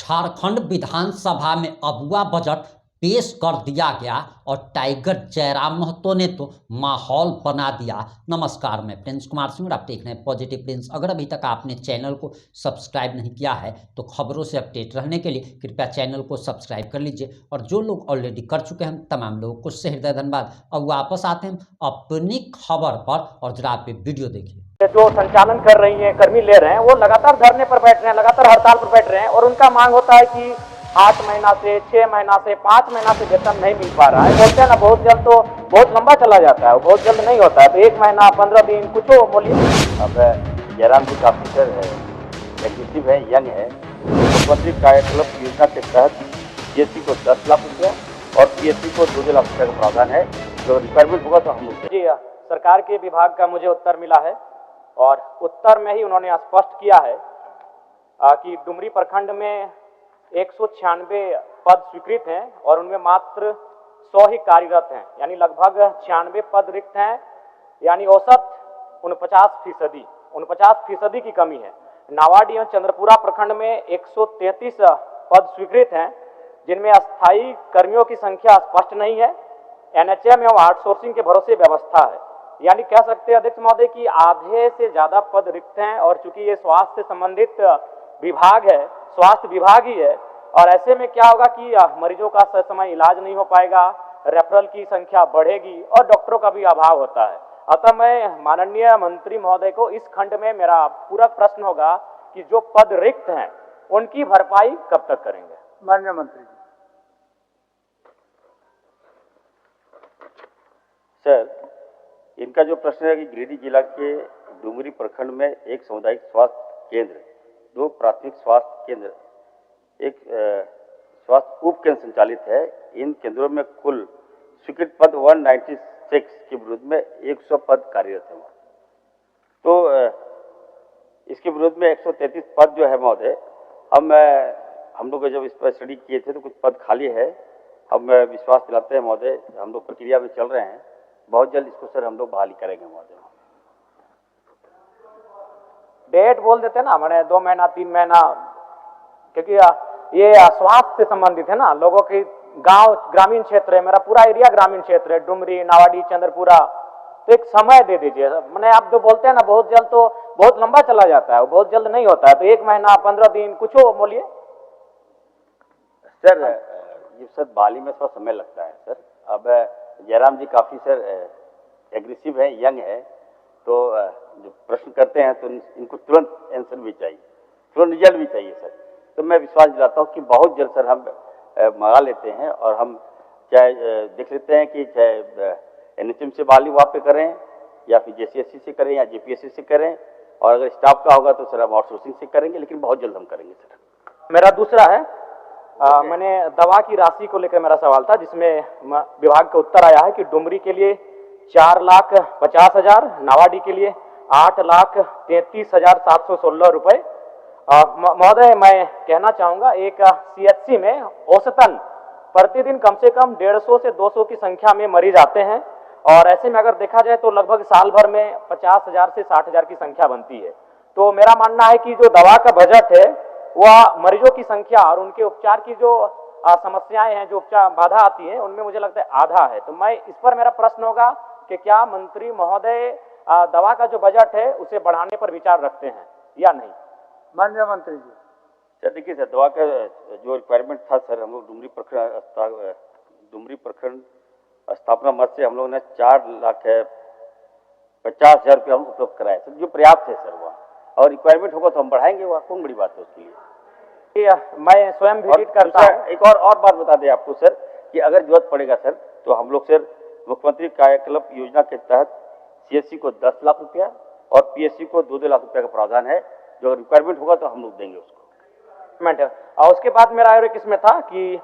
झारखंड विधानसभा में अगुआ बजट पेश कर दिया गया और टाइगर जयराम महतो ने तो माहौल बना दिया। नमस्कार, मैं प्रिंस कुमार सिंह और आप देख रहे हैं पॉजिटिव प्रिंस। अगर अभी तक आपने चैनल को सब्सक्राइब नहीं किया है तो खबरों से अपडेट रहने के लिए कृपया चैनल को सब्सक्राइब कर लीजिए। और जो लोग ऑलरेडी कर चुके हैं तमाम लोगों को से हृदय धन्यवाद। अब वापस आते हैं अपनी खबर पर और जरा आप वीडियो देखिए। जो संचालन कर रही हैं, कर्मी ले रहे हैं, वो लगातार धरने पर बैठ रहे हैं, लगातार हड़ताल पर बैठ रहे हैं और उनका मांग होता है कि 8 महीना से 6 महीना से 5 महीना से वेतन नहीं मिल पा रहा है। बोलते हैं ना बहुत जल्द, तो बहुत लंबा चला जाता है, बहुत जल्द नहीं होता है, तो 1 महीना 15 दिन कुछ हो बोलिए। अब जयराम जी काफी सर एग्रेसिव है, यंग है। मुख्यमंत्री कार्यकल्प योजना के तहत पीएससी को 10 लाख रुपया और पीएससी को 2 लाख रुपया का प्रावधान है। जो रिक्वायरमेंट होगा तो हम लोग जी सरकार के विभाग का मुझे उत्तर मिला है और उत्तर में ही उन्होंने स्पष्ट किया है कि डुमरी प्रखंड में 196 पद स्वीकृत हैं और उनमें मात्र 100 ही कार्यरत हैं, यानी लगभग 96 पद रिक्त हैं, यानी औसत 49% की कमी है। नावाडी एवं चंद्रपुरा प्रखंड में 133 पद स्वीकृत हैं, जिनमें अस्थायी कर्मियों की संख्या स्पष्ट नहीं है। एनएचएम एवं आउटसोर्सिंग के भरोसे व्यवस्था है, यानी कह सकते हैं अध्यक्ष महोदय कि आधे से ज्यादा पद रिक्त हैं। और चूंकि ये स्वास्थ्य से संबंधित विभाग है, स्वास्थ्य विभाग ही है, और ऐसे में क्या होगा कि मरीजों का समय इलाज नहीं हो पाएगा, रेफरल की संख्या बढ़ेगी और डॉक्टरों का भी अभाव होता है। अतः मैं माननीय मंत्री महोदय को इस खंड में मेरा पूरक प्रश्न होगा कि जो पद रिक्त हैं उनकी भरपाई कब तक करेंगे? माननीय मंत्री जी। सर, इनका जो प्रश्न है कि गिरिडीह जिला के डुमरी प्रखंड में एक सामुदायिक स्वास्थ्य केंद्र, 2 प्राथमिक स्वास्थ्य केंद्र, एक स्वास्थ्य उप केंद्र संचालित है। इन केंद्रों में कुल स्वीकृत पद 196 के विरुद्ध में 100 पद कार्यरत है। तो इसके विरुद्ध में 133 पद जो है महोदय, हम लोग जब इस पर स्टडी किए थे तो कुछ पद खाली है। हम विश्वास दिलाते हैं महोदय, हम लोग प्रक्रिया में चल रहे हैं, बहुत जल्द इसको सर हम लोग बहाली करेंगे महोदय। डेट बोल देते ना, मैंने 2 महीना 3 महीना, क्योंकि ये स्वास्थ्य से संबंधित है ना, लोगों की गांव ग्रामीण क्षेत्र है, मेरा पूरा एरिया ग्रामीण क्षेत्र है, डुमरी, नावाडी, चंद्रपुरा, तो एक समय दे दीजिए। मैंने आप जो बोलते हैं ना बहुत जल्द, तो बहुत लंबा चला जाता है, बहुत जल्द नहीं होता है, तो 1 महीना 15 दिन कुछ हो बोलिए। सर ये सर बहाली में थोड़ा समय लगता है सर। अब जयराम जी काफी सर एग्रेसिव है, यंग है, तो जो प्रश्न करते हैं तो इनको तुरंत आंसर भी चाहिए, तुरंत रिजल्ट भी चाहिए सर। तो मैं विश्वास दिलाता हूँ कि बहुत जल्द सर हम मंगा लेते हैं और हम चाहे देख लेते हैं कि चाहे एनएचएम से बहाली वहाँ पे करें या फिर जेसीएससी से करें या जेपीएससी से करें, और अगर स्टाफ का होगा तो सर हम आउटसोर्सिंग से करेंगे, लेकिन बहुत जल्द हम करेंगे सर। मेरा दूसरा है, मैंने दवा की राशि को लेकर मेरा सवाल था, जिसमें विभाग का उत्तर आया है कि डुमरी के लिए 4,50,000, नावाडी के लिए 8,33,716 रुपए। महोदय, मैं कहना चाहूंगा एक सीएचसी में औसतन प्रतिदिन कम से कम 150 से 200 की संख्या में मरीज आते हैं, और ऐसे में अगर देखा जाए तो लगभग साल भर में 50,000 से 60,000 की संख्या बनती है। तो मेरा मानना है कि जो दवा का बजट है वह मरीजों की संख्या और उनके उपचार की जो समस्याएं हैं, जो उपचार बाधा आती है, उनमें मुझे लगता है आधा है। तो मैं इस पर मेरा प्रश्न होगा कि क्या मंत्री महोदय दवा का जो बजट है उसे बढ़ाने पर विचार रखते हैं या नहीं? माननीय मंत्री जी। सर देखिए सर, दवा का जो रिक्वायरमेंट था सर, हम लोग डुमरी प्रखंड स्थापना मद से हम लोग ने 4,50,000 रुपये हम उपलब्ध कराए सर, जो पर्याप्त है सर वहाँ, और रिक्वायरमेंट होगा तो हम बढ़ाएंगे, वहाँ कौन बड़ी बात है उसके लिए। मैं स्वयं विजिट करता हूं। एक और बात बता दें आपको सर कि अगर जरूरत पड़ेगा सर तो हम लोग सर मुख्यमंत्री कार्यकल्प योजना के तहत सीएससी को 10 लाख रुपया और पीएससी को 2 लाख रुपया का प्रावधान है। जो रिक्वायरमेंट होगा तो हम लोग देंगे उसको। और उसके बाद मेरा और एक इसमें था कि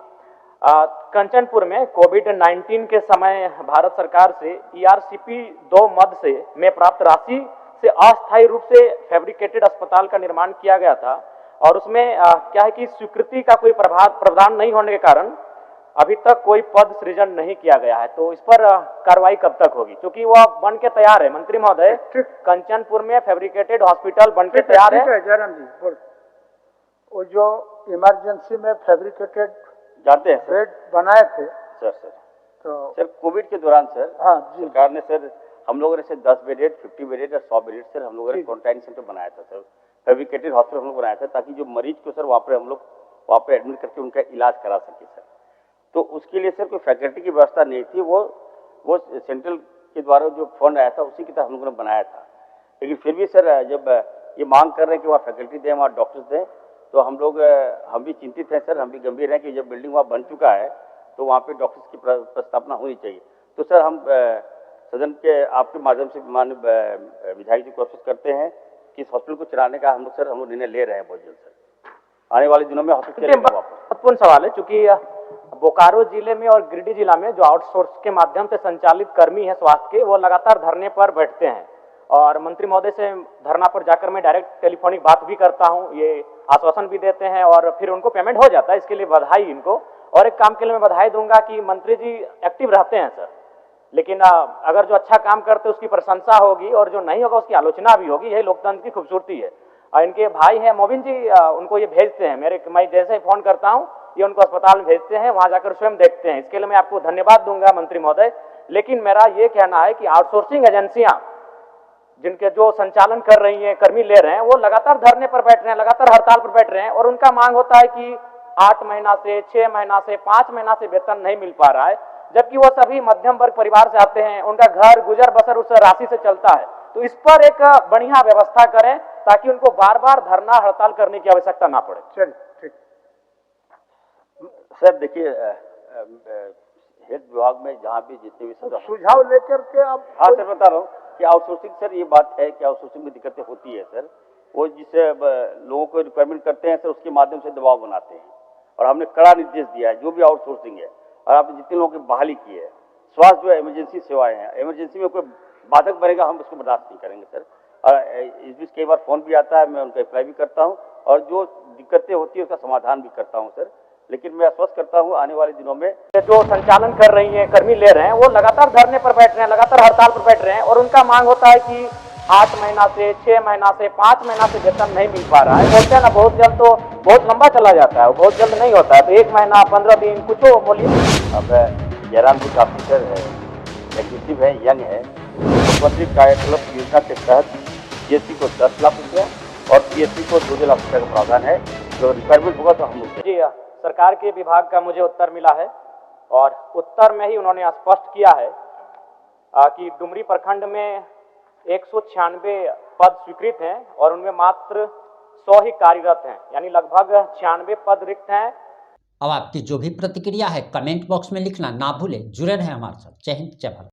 कंचनपुर में कोविड-19 के समय भारत सरकार से ERCP 2 मद से में प्राप्त राशि से अस्थायी रूप से फैब्रिकेटेड अस्पताल का निर्माण किया गया था, और उसमें क्या है कि स्वीकृति का कोई प्रावधान नहीं होने के कारण अभी तक कोई पद सृजन नहीं किया गया है। तो इस पर कार्रवाई कब तक होगी, क्योंकि वह बन के तैयार है मंत्री महोदय, कंचनपुर में फैब्रिकेटेड हॉस्पिटल बन के तैयार है। जयराम जी, वो जो इमरजेंसी में फैब्रिकेटेड जानते हैं सर। बेड बनाए थे सर तो सर कोविड के दौरान सर हाँ जी सरकार ने सर हम लोगों ने सर 10 बेडेड 50 बेडेड और 100 बेडेड सर हम लोगों ने जी। क्वारंटाइन सेंटर बनाया था सर। फैब्रिकेटेड हॉस्पिटल हम लोग बनाया था ताकि जो मरीज को सर वहाँ पे हम लोग वहाँ पे एडमिट करके उनका इलाज करा सके सर। तो उसके लिए सर कोई फैकल्टी की व्यवस्था नहीं थी, वो सेंट्रल के द्वारा जो फंड आया था उसी के तहत हम लोगों ने बनाया था। लेकिन फिर भी सर जब ये मांग कर रहे हैं कि वहाँ फैकल्टी दें, वहाँ डॉक्टर्स दें, तो हम भी चिंतित हैं सर, हम भी गंभीर हैं कि जब बिल्डिंग वहाँ बन चुका है तो वहाँ पे डॉक्टर्स की प्रस्थापना होनी चाहिए। तो सर हम सदन के आपके माध्यम से माननीय विधायक जी कोशिश करते हैं कि इस हॉस्पिटल को चलाने का हम लोग निर्णय ले रहे हैं बहुत जल्द सर। आने वाले दिनों में हॉस्पिटल चलेगा वापस। महत्वपूर्ण सवाल है, चूंकि बोकारो जिले में और गिरिडीह जिला में जो आउटसोर्स के माध्यम से संचालित कर्मी है स्वास्थ्य के, वो लगातार धरने पर बैठते हैं और मंत्री महोदय से धरना पर जाकर मैं डायरेक्ट टेलीफोनिक बात भी करता हूं, ये आश्वासन भी देते हैं और फिर उनको पेमेंट हो जाता है। इसके लिए बधाई इनको। और एक काम के लिए मैं बधाई दूंगा कि मंत्री जी एक्टिव रहते हैं सर, लेकिन अगर जो अच्छा काम करते उसकी प्रशंसा होगी और जो नहीं होगा उसकी आलोचना भी होगी। यही लोकतंत्र की खूबसूरती है। इनके भाई हैं मोबिन जी, उनको ये भेजते हैं, मैं जैसे ही फोन करता हूं ये उनको अस्पताल में भेजते हैं, वहां जाकर स्वयं देखते हैं। इसके लिए मैं आपको धन्यवाद दूंगा मंत्री महोदय। लेकिन मेरा ये कहना है कि आउटसोर्सिंग एजेंसियां जिनके जो संचालन कर रही हैं, कर्मी ले रहे हैं, वो लगातार धरने पर बैठ रहे हैं, लगातार हड़ताल पर बैठ रहे हैं और उनका मांग होता है कि 8 महीना से 6 महीना से 5 महीना से वेतन नहीं मिल पा रहा है, जबकि वो सभी मध्यम वर्ग परिवार से आते हैं, उनका घर गुजर बसर उस राशि से चलता है। तो इस पर एक बढ़िया व्यवस्था करें ताकि उनको बार बार धरना हड़ताल करने की आवश्यकता ना पड़े। चलिए ठीक। सर देखिए हेल्थ विभाग में जहाँ भी जितने भी सर सुझाव लेकर के आप हाँ सर बता रहा हूँ कि आउटसोर्सिंग सर ये बात है कि आउटसोर्सिंग में दिक्कतें होती है सर। वो जिससे लोगों को रिक्वायरमेंट करते हैं सर उसके माध्यम से दबाव बनाते हैं और हमने कड़ा निर्देश दिया है जो भी आउटसोर्सिंग है और आपने जितने लोगों की बहाली की है। स्वास्थ्य जो इमरजेंसी सेवाएं हैं, इमरजेंसी में कोई बाधक बनेगा हम उसको बर्दाश्त नहीं करेंगे सर। और इस बीच कई बार फोन भी आता है, मैं उनका रिप्लाई भी करता हूँ और जो दिक्कतें होती है उसका समाधान भी करता हूँ सर। लेकिन मैं आश्वस्त करता हूँ आने वाले दिनों में जो संचालन कर रही हैं, कर्मी ले रहे हैं, वो लगातार धरने पर बैठ रहे हैं, लगातार हड़ताल पर बैठ रहे हैं और उनका मांग होता है कि 8 महीना से 6 महीना से 5 महीना से वेतन नहीं मिल पा रहा है। बोलते हैं ना बहुत जल्द, तो बहुत लंबा चला जाता है, बहुत जल्द नहीं होता है, तो 1 महीना 15 दिन कुछ हो बोलिए। अब जयराम जी काफी सर एग्रेसिव है, यंग है। मुख्यमंत्री कार्यकल्प योजना के तहत पीएससी को 10 लाख रुपया और पीएससी को 2 लाख रुपये का प्रावधान है। जो रिक्वायरमेंट होगा तो हम जी सरकार के विभाग का मुझे उत्तर मिला है और उत्तर में ही उन्होंने स्पष्ट किया है कि डुमरी प्रखंड में 196 पद स्वीकृत हैं और उनमें मात्र 100 ही कार्यरत हैं, यानी लगभग 96 पद रिक्त हैं। अब आपकी जो भी प्रतिक्रिया है कमेंट बॉक्स में लिखना ना भूलें। जुड़े रहें हमारे साथ। जय हिंद, जय भारत।